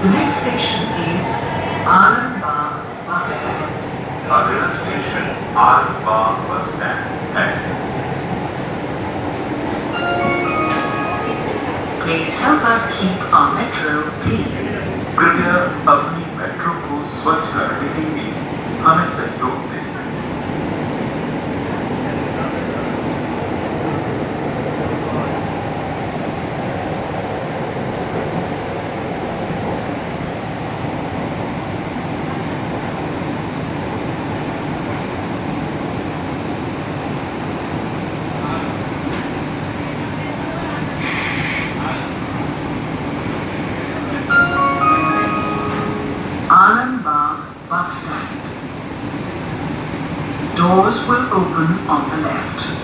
The next station is Alambagh bus stand. अगला station Alambagh bus stand है। Please help us keep our metro clean. कृपया अपनी metro को स्वच्छ रखने के लिए हमें सहयोग दें। Alambagh bus stand. Doors will open on the left.